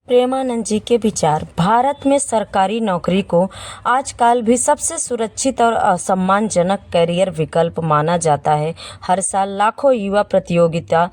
प्रेमानंद जी के विचार। भारत में सरकारी नौकरी को आजकल भी सबसे सुरक्षित और सम्मानजनक करियर विकल्प माना जाता है। हर साल लाखों युवा प्रतियोगिता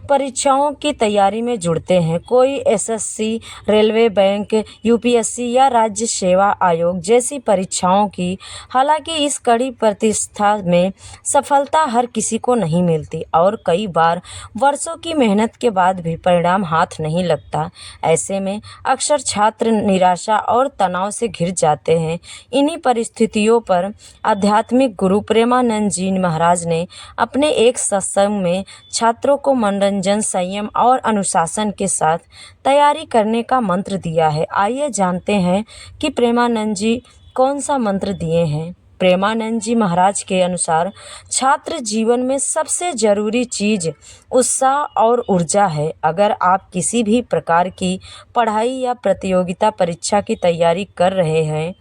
परीक्षाओं की तैयारी में जुड़ते हैं। कोई एसएससी, रेलवे, बैंक, यूपीएससी या राज्य सेवा आयोग जैसी परीक्षाओं की। हालांकि इस कड़ी प्रतिष्ठा में सफलता हर किसी को नहीं मिलती और कई बार वर्षों की मेहनत के बाद भी परिणाम हाथ नहीं लगता। ऐसे में अक्सर छात्र निराशा और तनाव से घिर जाते हैं। इन्हीं परिस्थितियों पर आध्यात्मिक गुरु प्रेमानंद जी महाराज ने अपने एक सत्संग में छात्रों को मनोरंजन, संयम और अनुशासन के साथ तैयारी करने का मंत्र दिया है। आइए जानते हैं कि प्रेमानंद जी कौन सा मंत्र दिए हैं। प्रेमानंद जी महाराज के अनुसार छात्र जीवन में सबसे ज़रूरी चीज़ उत्साह और ऊर्जा है। अगर आप किसी भी प्रकार की पढ़ाई या प्रतियोगिता परीक्षा की तैयारी कर रहे हैं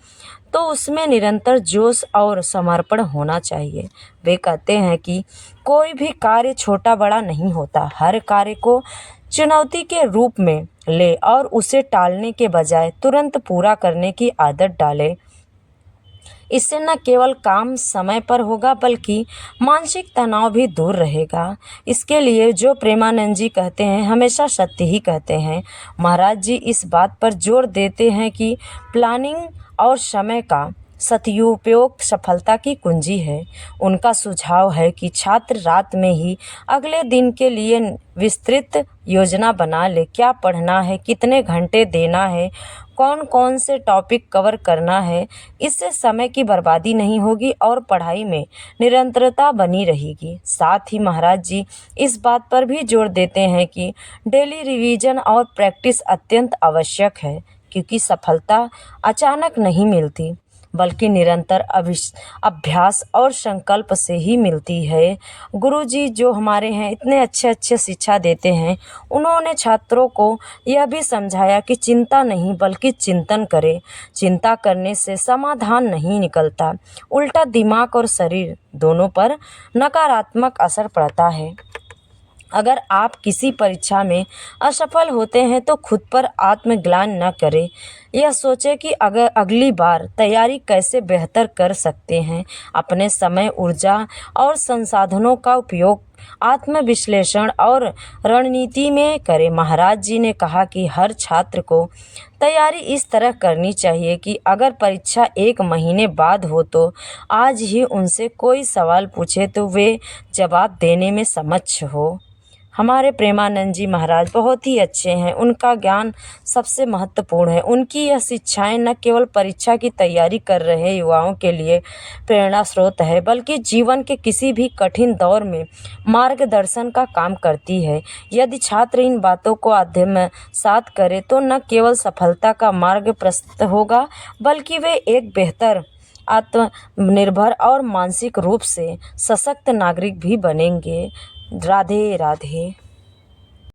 तो उसमें निरंतर जोश और समर्पण होना चाहिए। वे कहते हैं कि कोई भी कार्य छोटा बड़ा नहीं होता। हर कार्य को चुनौती के रूप में ले और उसे टालने के बजाय तुरंत पूरा करने की आदत डालें। इससे न केवल काम समय पर होगा बल्कि मानसिक तनाव भी दूर रहेगा। इसके लिए जो प्रेमानंद जी कहते हैं हमेशा सत्य ही कहते हैं। महाराज जी इस बात पर जोर देते हैं कि प्लानिंग और समय का सदुपयोग सफलता की कुंजी है। उनका सुझाव है कि छात्र रात में ही अगले दिन के लिए विस्तृत योजना बना ले। क्या पढ़ना है, कितने घंटे देना है, कौन कौन से टॉपिक कवर करना है। इससे समय की बर्बादी नहीं होगी और पढ़ाई में निरंतरता बनी रहेगी। साथ ही महाराज जी इस बात पर भी जोर देते हैं कि डेली रिवीजन और प्रैक्टिस अत्यंत आवश्यक है, क्योंकि सफलता अचानक नहीं मिलती बल्कि निरंतर अभ्यास और संकल्प से ही मिलती है। गुरुजी जो हमारे हैं इतने अच्छे शिक्षा देते हैं। उन्होंने छात्रों को यह भी समझाया कि चिंता नहीं बल्कि चिंतन करें। चिंता करने से समाधान नहीं निकलता, उल्टा दिमाग और शरीर दोनों पर नकारात्मक असर पड़ता है। अगर आप किसी परीक्षा में असफल होते हैं तो खुद पर आत्मग्लानि न करें। यह सोचें कि अगर अगली बार तैयारी कैसे बेहतर कर सकते हैं। अपने समय, ऊर्जा और संसाधनों का उपयोग आत्मविश्लेषण और रणनीति में करें। महाराज जी ने कहा कि हर छात्र को तैयारी इस तरह करनी चाहिए कि अगर परीक्षा 1 महीने बाद हो तो आज ही उनसे कोई सवाल पूछे तो वे जवाब देने में समक्ष हो। हमारे प्रेमानंद जी महाराज बहुत ही अच्छे हैं। उनका ज्ञान सबसे महत्वपूर्ण है। उनकी यह शिक्षाएं न केवल परीक्षा की तैयारी कर रहे युवाओं के लिए प्रेरणा स्रोत है बल्कि जीवन के किसी भी कठिन दौर में मार्गदर्शन का काम करती है। यदि छात्र इन बातों को आत्मसात करे तो न केवल सफलता का मार्ग प्रशस्त होगा बल्कि वे एक बेहतर, आत्मनिर्भर और मानसिक रूप से सशक्त नागरिक भी बनेंगे। राधे राधे।